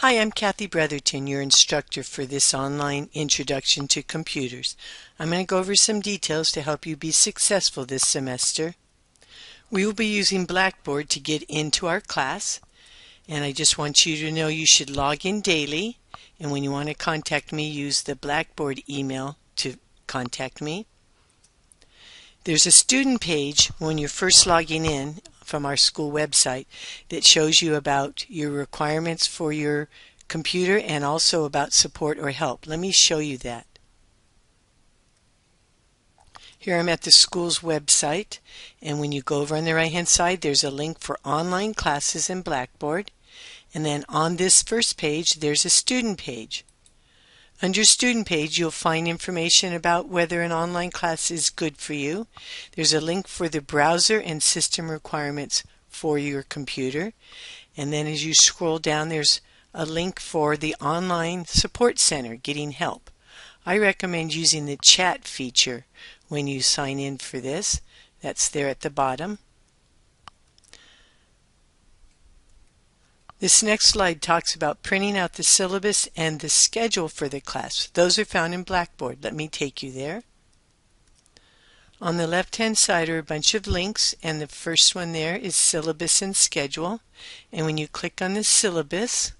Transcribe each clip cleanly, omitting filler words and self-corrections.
Hi, I'm Kathy Brotherton, your instructor for this online introduction to computers. I'm going to go over some details to help you be successful this semester. We will be using Blackboard to get into our class, and I just want you to know you should log in daily, and when you want to contact me, use the Blackboard email to contact me. There's a student page when you're first logging in from our school website that shows you about your requirements for your computer and also about support or help. Let me show you that. Here I'm at the school's website, and when you go over on the right hand side, there's a link for online classes in Blackboard, and then on this first page there's a student page. Under student page, you'll find information about whether an online class is good for you. There's a link for the browser and system requirements for your computer. And then as you scroll down, there's a link for the online support center, getting help. I recommend using the chat feature when you sign in for this. That's there at the bottom. This next slide talks about printing out the syllabus and the schedule for the class. Those are found in Blackboard. Let me take you there. On the left-hand side are a bunch of links, and the first one there is syllabus and schedule. And when you click on the syllabus,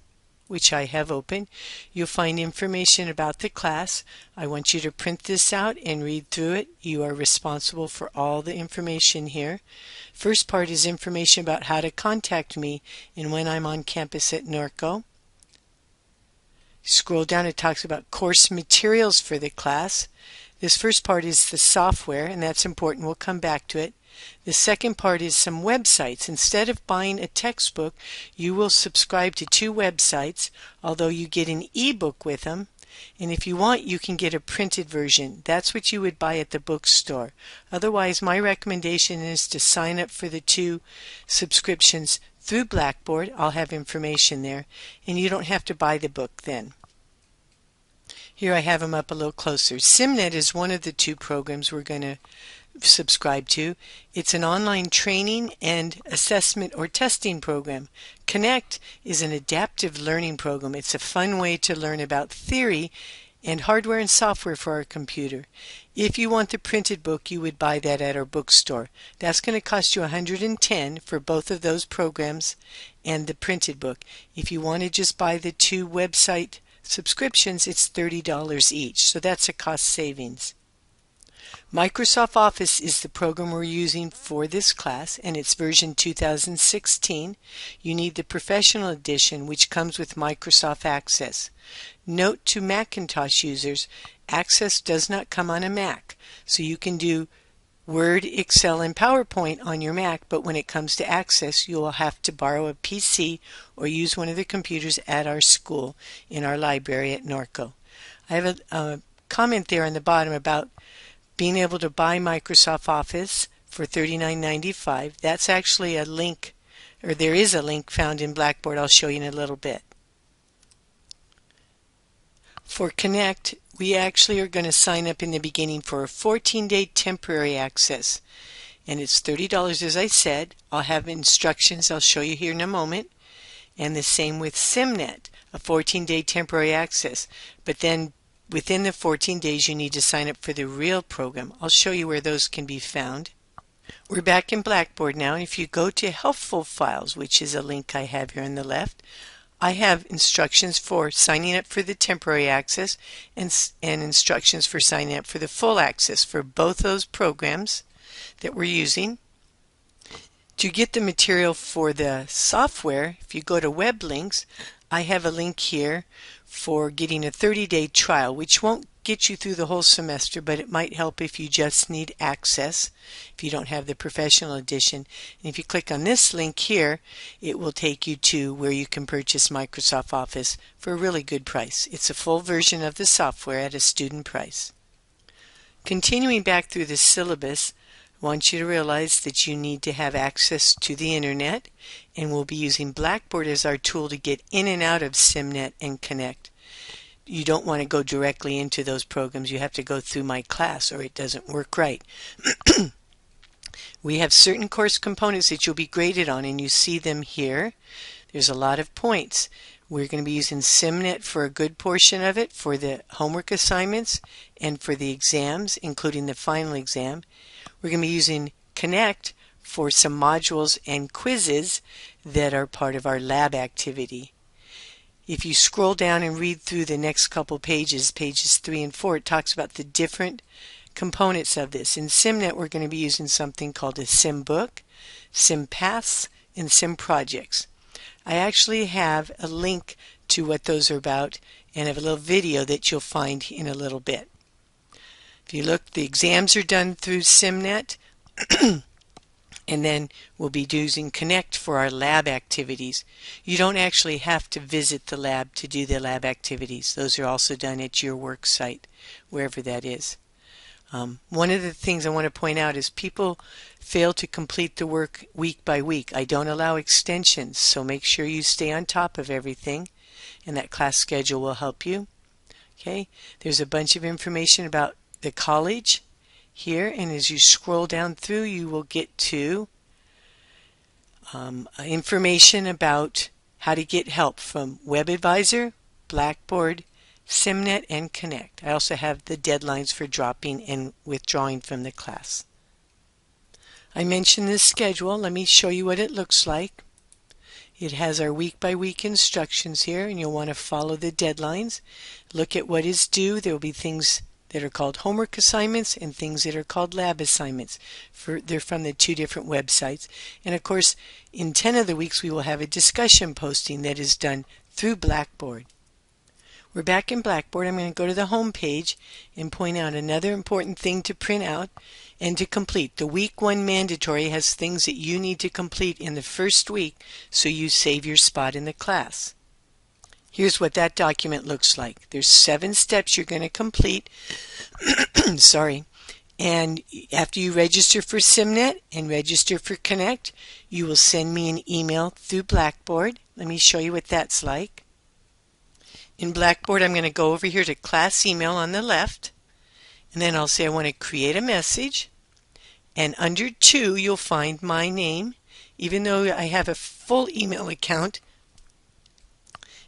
which I have open, you'll find information about the class. I want you to print this out and read through it. You are responsible for all the information here. First part is information about how to contact me and when I'm on campus at Norco. Scroll down, it talks about course materials for the class. This first part is the software, and that's important. We'll come back to it. The second part is some websites. Instead of buying a textbook, you will subscribe to 2 websites, although you get an ebook with them. And if you want, you can get a printed version. That's what you would buy at the bookstore. Otherwise, my recommendation is to sign up for the 2 subscriptions through Blackboard. I'll have information there, and you don't have to buy the book then. Here I have them up a little closer. SimNet is one of the 2 programs we're going to subscribe to. It's an online training and assessment or testing program. Connect is an adaptive learning program. It's a fun way to learn about theory and hardware and software for our computer. If you want the printed book, you would buy that at our bookstore. That's going to cost you $110 for both of those programs and the printed book. If you want to just buy the 2 website subscriptions, it's $30 each, so that's a cost savings. Microsoft Office is the program we're using for this class, and it's version 2016. You need the Professional Edition, which comes with Microsoft Access. Note to Macintosh users, Access does not come on a Mac, so you can do Word, Excel, and PowerPoint on your Mac, but when it comes to Access, you will have to borrow a PC or use one of the computers at our school in our library at Norco. I have a comment there on the bottom about being able to buy Microsoft Office for $39.95. That's actually a link, or there is a link found in Blackboard. I'll show you in a little bit. For Connect, we actually are going to sign up in the beginning for a 14-day temporary access, and it's $30 as I said. I'll have instructions I'll show you here in a moment, and the same with SimNet, a 14-day temporary access, but then within the 14 days you need to sign up for the real program. I'll show you where those can be found. We're back in Blackboard now, and if you go to Helpful Files, which is a link I have here on the left, I have instructions for signing up for the temporary access and instructions for signing up for the full access for both those programs that we're using. To get the material for the software, if you go to Web Links, I have a link here for getting a 30-day trial, which won't get you through the whole semester, but it might help if you just need access, if you don't have the Professional Edition. And if you click on this link here, it will take you to where you can purchase Microsoft Office for a really good price. It's a full version of the software at a student price. Continuing back through the syllabus, I want you to realize that you need to have access to the internet, and we'll be using Blackboard as our tool to get in and out of SimNet and Connect. You don't want to go directly into those programs. You have to go through my class or it doesn't work right. We have certain course components that you'll be graded on, and you see them here. There's a lot of points. We're going to be using SimNet for a good portion of it for the homework assignments and for the exams, including the final exam. We're going to be using Connect for some modules and quizzes that are part of our lab activity. If you scroll down and read through the next couple pages, pages 3 and 4, it talks about the different components of this. In SimNet, we're going to be using something called a SimBook, SimPaths, and SimProjects. I actually have a link to what those are about and have a little video that you'll find in a little bit. If you look, the exams are done through SimNet, and then we'll be using Connect for our lab activities. You don't actually have to visit the lab to do the lab activities. Those are also done at your work site, wherever that is. One of the things I want to point out is people fail to complete the work week by week. I don't allow extensions, so make sure you stay on top of everything, and that class schedule will help you. Okay, there's a bunch of information about the college here, and as you scroll down through, you will get to information about how to get help from WebAdvisor, Blackboard, SimNet, and Connect. I also have the deadlines for dropping and withdrawing from the class. I mentioned this schedule. Let me show you what it looks like. It has our week-by-week instructions here, and you'll want to follow the deadlines. Look at what is due. There will be things that are called homework assignments and things that are called lab assignments. They're from the two different websites. And of course, in 10 of the weeks, we will have a discussion posting that is done through Blackboard. We're back in Blackboard. I'm going to go to the home page and point out another important thing to print out and to complete. The week 1 mandatory has things that you need to complete in the first week so you save your spot in the class. Here's what that document looks like. There's 7 steps you're going to complete. Sorry. And after you register for SimNet and register for Connect, you will send me an email through Blackboard. Let me show you what that's like. In Blackboard, I'm going to go over here to class email on the left, and then I'll say I want to create a message, and under 2 you'll find my name, even though I have a full email account,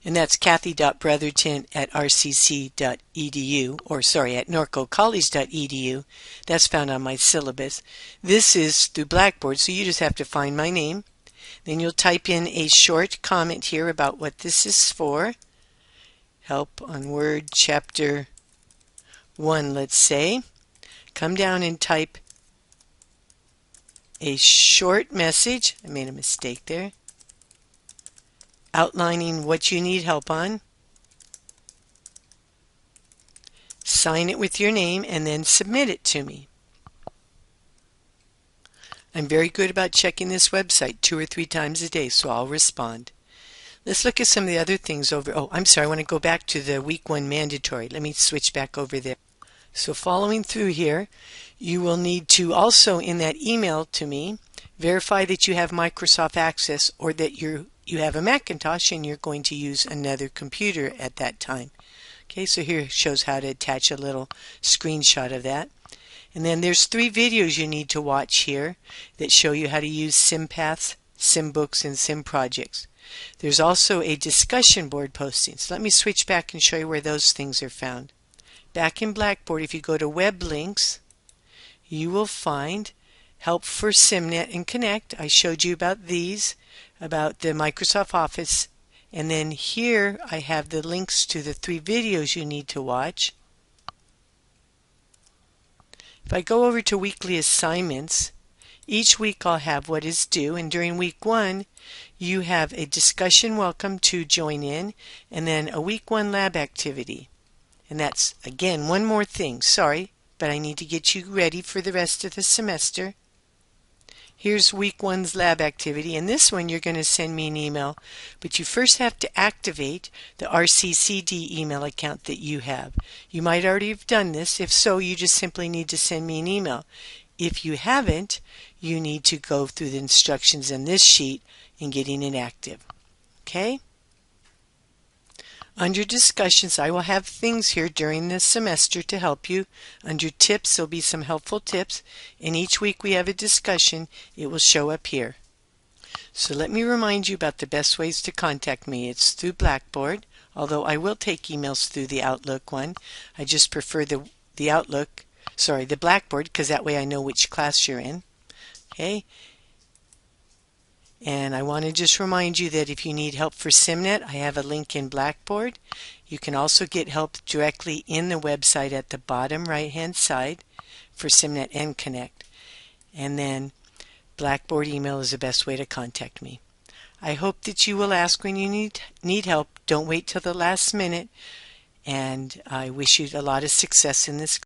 and that's kathy.brotherton@rcc.edu, or sorry, at norcocollege.edu. That's found on my syllabus. This is through Blackboard, so you just have to find my name. Then you'll type in a short comment here about what this is for. Help on Word Chapter 1, let's say. Come down and type a short message. I made a mistake there. Outlining what you need help on. Sign it with your name and then submit it to me. I'm very good about checking this website 2 or 3 times a day, so I'll respond. Let's look at some of the other things over. Oh, I'm sorry, I want to go back to the week 1 mandatory. Let me switch back over there. So following through here, you will need to also, in that email to me, verify that you have Microsoft Access or that you have a Macintosh and you're going to use another computer at that time. Okay, so here shows how to attach a little screenshot of that. And then there's 3 videos you need to watch here that show you how to use SimPaths, SimBooks, and SimProjects. There's also a discussion board posting. So let me switch back and show you where those things are found. Back in Blackboard, if you go to Web Links, you will find help for SimNet and Connect. I showed you about these, about the Microsoft Office. And then here I have the links to the 3 videos you need to watch. If I go over to weekly assignments, each week I'll have what is due, and during week 1 you have a discussion welcome to join in, and then a week 1 lab activity. And that's, again, one more thing. Sorry, but I need to get you ready for the rest of the semester. Here's week 1's lab activity, and this one you're going to send me an email, but you first have to activate the RCCD email account that you have. You might already have done this. If so, you just simply need to send me an email. If you haven't, you need to go through the instructions in this sheet in getting it active. Okay? Under discussions, I will have things here during this semester to help you. Under tips, there'll be some helpful tips, and each week we have a discussion. It will show up here. So let me remind you about the best ways to contact me. It's through Blackboard, although I will take emails through the Outlook one. I just prefer the Blackboard, because that way I know which class you're in. Okay. And I want to just remind you that if you need help for SimNet, I have a link in Blackboard. You can also get help directly in the website at the bottom right-hand side for SimNet and Connect. And then Blackboard email is the best way to contact me. I hope that you will ask when you need help. Don't wait till the last minute. And I wish you a lot of success in this